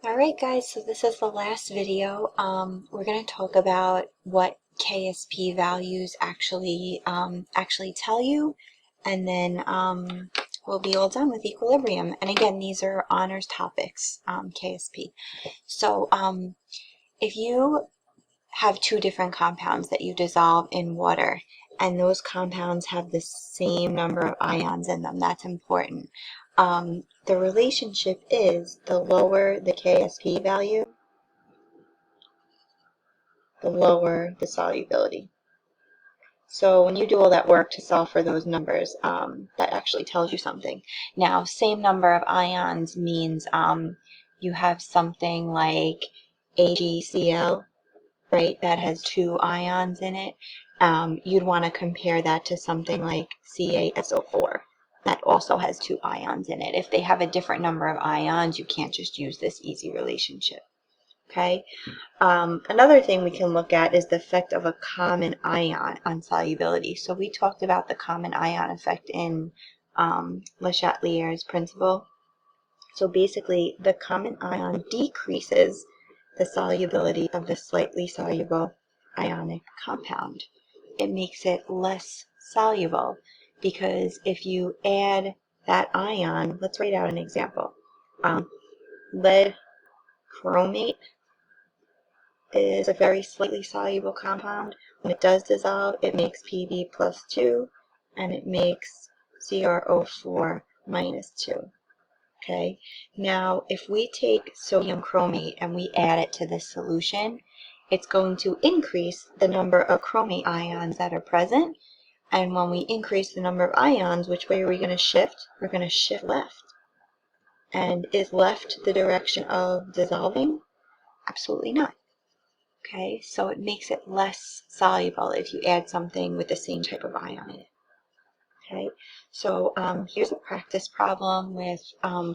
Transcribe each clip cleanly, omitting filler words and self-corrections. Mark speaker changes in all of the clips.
Speaker 1: Alright guys, so this is the last video. We're going to talk about what KSP values actually tell you, and then we'll be all done with equilibrium. And again, these are honors topics, KSP. So if you have two different compounds that you dissolve in water, and those compounds have the same number of ions in them, that's important. The relationship is the lower the KSP value, the lower the solubility. So when you do all that work to solve for those numbers, that actually tells you something. Now, same number of ions means you have something like AgCl, right, that has two ions in it. You'd want to compare that to something like CaSO4 that also has two ions in it. If they have a different number of ions, you can't just use this easy relationship. Okay. Another thing we can look at is the effect of a common ion on solubility. So we talked about the common ion effect in Le Chatelier's principle. So basically, the common ion decreases the solubility of the slightly soluble ionic compound. It makes it less soluble because if you add that ion, let's write out an example. Lead chromate is a very slightly soluble compound. When it does dissolve, it makes Pb plus 2 and it makes CrO4 minus 2. Okay, now if we take sodium chromate and we add it to this solution, it's going to increase the number of chromate ions that are present. And when we increase the number of ions, which way are we going to shift? We're going to shift left. And is left the direction of dissolving? Absolutely not. Okay, so it makes it less soluble if you add something with the same type of ion in it. Okay, so here's a practice problem with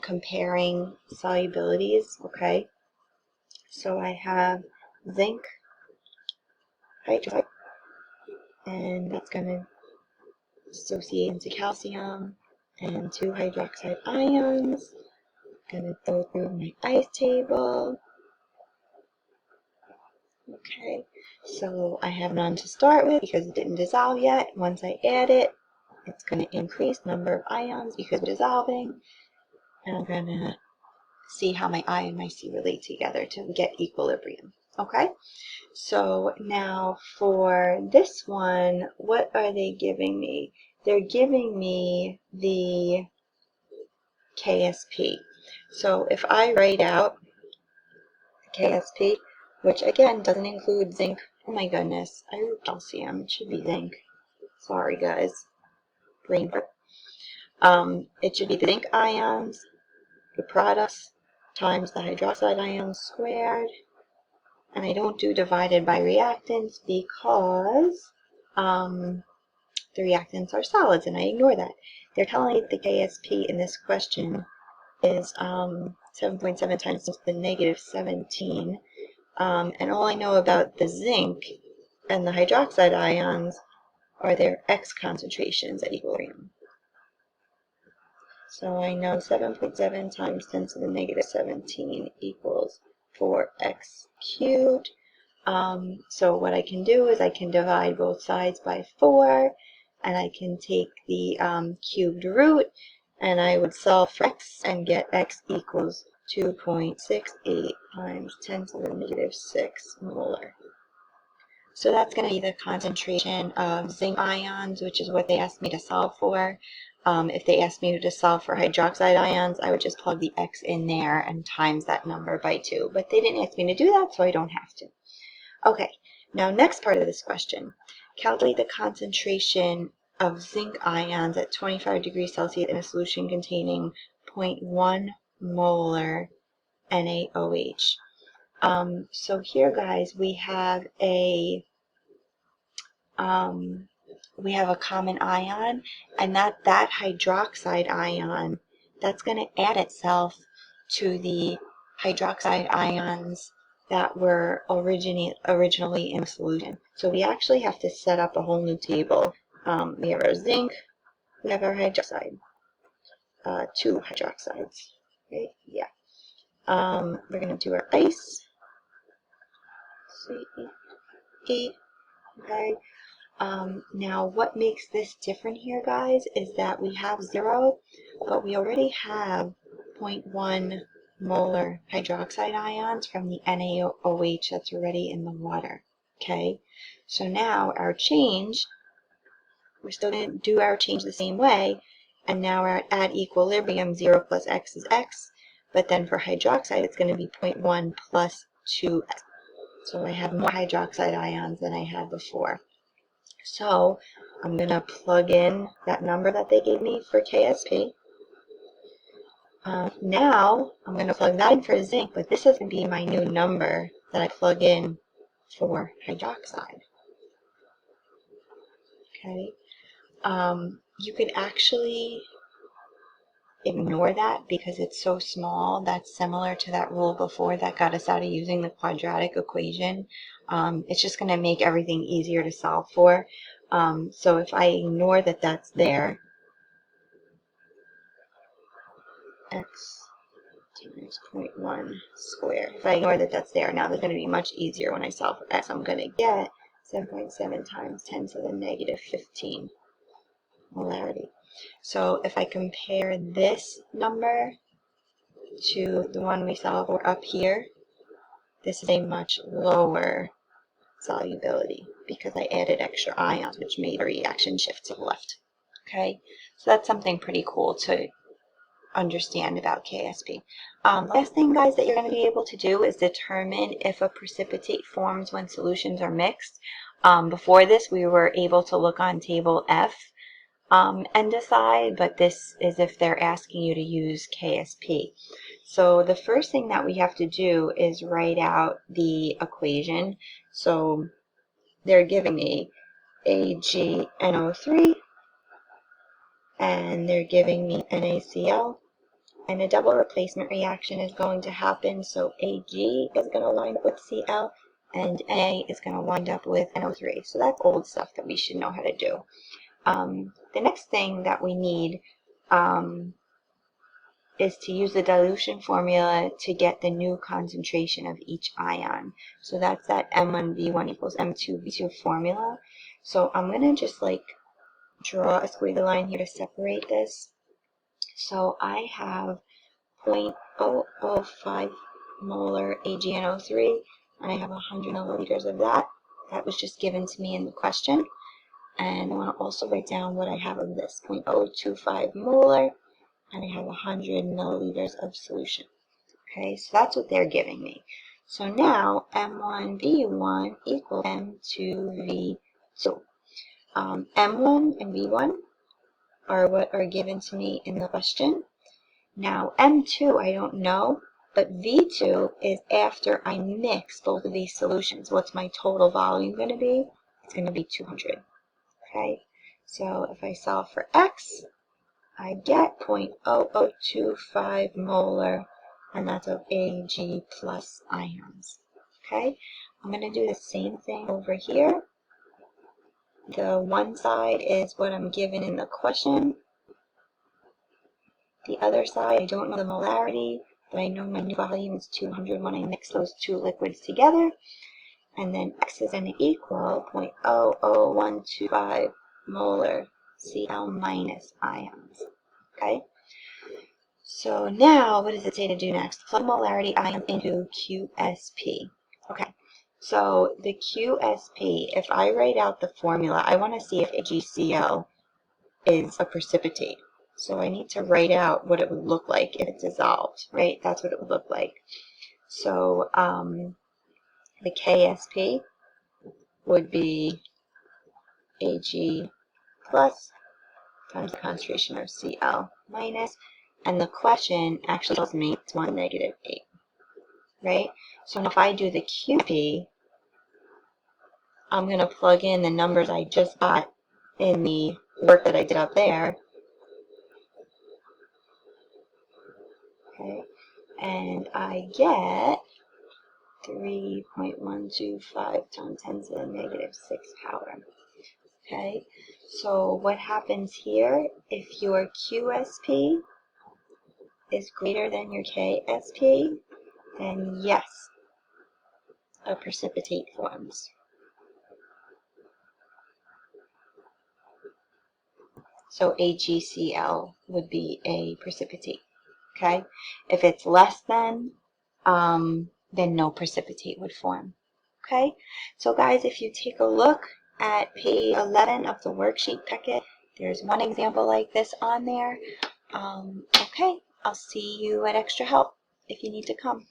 Speaker 1: comparing solubilities. Okay, so I have zinc hydroxide, and that's going to dissociate into calcium and two hydroxide ions. I'm going to go through my ice table. Okay, so I have none to start with because it didn't dissolve yet. Once I add it, it's going to increase the number of ions because it's dissolving. And I'm going to see how my I and my C relate together to get equilibrium. Okay, so now for this one, what are they giving me? They're giving me the KSP. So if I write out KSP, which again doesn't include zinc. Oh my goodness, I wrote calcium. It should be zinc. Sorry guys. Brain fart. It should be the zinc ions, the products, times the hydroxide ions squared. And I don't do divided by reactants because the reactants are solids, and I ignore that. They're telling me the KSP in this question is 7.7 times 10 to the negative 17. And all I know about the zinc and the hydroxide ions are their X concentrations at equilibrium. So I know 7.7 times 10 to the negative 17 equals 4x cubed. So what I can do is I can divide both sides by 4, and I can take the cubed root, and I would solve for x and get x equals 2.68 times 10 to the negative 6 molar. So that's going to be the concentration of zinc ions, which is what they asked me to solve for. If they asked me to solve for hydroxide ions, I would just plug the x in there and times that number by 2. But they didn't ask me to do that, so I don't have to. Okay, now next part of this question. Calculate the concentration of zinc ions at 25 degrees Celsius in a solution containing 0.1 molar NaOH. So here, guys, we have a common ion, and that hydroxide ion, that's going to add itself to the hydroxide ions that were originally in the solution. So we actually have to set up a whole new table. We have our zinc, we have our hydroxide, two hydroxides, right? Yeah. We're going to do our ice. CE. Okay. Now, what makes this different here, guys, is that we have 0, but we already have 0.1 molar hydroxide ions from the NaOH that's already in the water. Okay, so now our change, we're still going to do our change the same way, and now we're at equilibrium. 0 plus X is X, but then for hydroxide, it's going to be 0.1 plus 2X. So I have more hydroxide ions than I had before. So I'm going to plug in that number that they gave me for KSP. Now I'm going to plug that in for zinc, but this is going to be my new number that I plug in for hydroxide. Okay. You could actually ignore that because it's so small. That's similar to that rule before that got us out of using the quadratic equation. It's just going to make everything easier to solve for. So if I ignore that that's there, x times 0.1 squared. If I ignore that that's there, now it's going to be much easier when I solve for x. I'm going to get 7.7 times 10 to the negative 15 molarity. So if I compare this number to the one we solved for up here, this is a much lower solubility because I added extra ions, which made the reaction shift to the left. Okay, so that's something pretty cool to understand about KSP. Last thing, guys, that you're going to be able to do is determine if a precipitate forms when solutions are mixed. Before this, we were able to look on table F and decide, but this is if they're asking you to use KSP. So the first thing that we have to do is write out the equation. So they're giving me AgNO3 and they're giving me NaCl, and a double replacement reaction is going to happen. So Ag is going to wind up with Cl and Na is going to wind up with NO3. So that's old stuff that we should know how to do. The next thing that we need is to use the dilution formula to get the new concentration of each ion. So that's that M1V1 equals M2V2 formula. So I'm going to just like draw a squiggly line here to separate this. So I have 0.005 molar AgNO3, and I have 100 milliliters of that. That was just given to me in the question. And I want to also write down what I have of this, 0.025 molar, and I have 100 milliliters of solution. Okay, so that's what they're giving me. So now M1V1 equals M2V2. M1 and V1 are what are given to me in the question. Now M2 I don't know, but V2 is after I mix both of these solutions. What's my total volume going to be? It's going to be 200. Okay, so if I solve for X, I get 0.0025 molar, and that's of Ag plus ions. Okay, I'm going to do the same thing over here. The one side is what I'm given in the question. The other side, I don't know the molarity, but I know my new volume is 200 when I mix those two liquids together. And then X is going to equal 0.00125 molar Cl minus ions. Okay? So now, what does it say to do next? Plug molarity ions into QSP. Okay. So the QSP, if I write out the formula, I want to see if AgCl is a precipitate. So I need to write out what it would look like if it dissolved, right? That's what it would look like. So the KSP would be Ag plus times the concentration of Cl minus, and the question actually tells me it's 1 negative 8, right? So if I do the QP, I'm going to plug in the numbers I just got in the work that I did up there. Okay, and I get 3.125 times 10 to the negative 6 power. Okay, so what happens here, if your QSP is greater than your KSP, then yes, a precipitate forms. So AgCl would be a precipitate. Okay? If it's less than, then no precipitate would form. Okay? So guys, if you take a look at page 11 of the worksheet packet, there's one example like this on there. Okay, I'll see you at Extra Help if you need to come.